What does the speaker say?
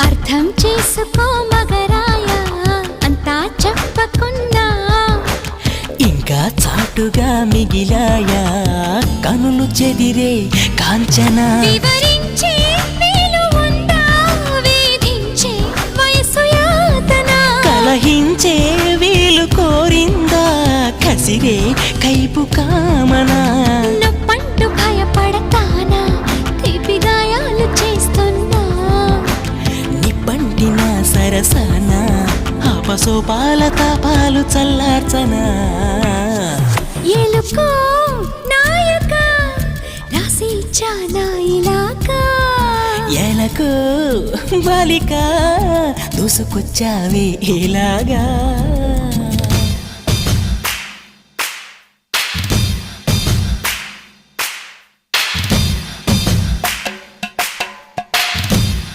అర్థం చేసుకో మగరాయ అంతా చెప్పకున్నా ఇంకా చాటుగా మిగిలాయా కనులు చెదిరే కాంచన వివరించే వీలు ఉందా వేధించే వయసు యాతన కలహించే వీలు కోరిందా కసిరే కైపు కామనా నొప్పంటూ భయపడతానా తీపి గాయాలు చేస్తున్నా నిప్పంటిన సరసన ఆపసోపాల తాపాలు చల్లార్చనా ఎలుకో నాయక రాసి ఇచ్చానా ఇలాగా ఎలకు బాలిక దూసుకొచ్చావే ఇలాగా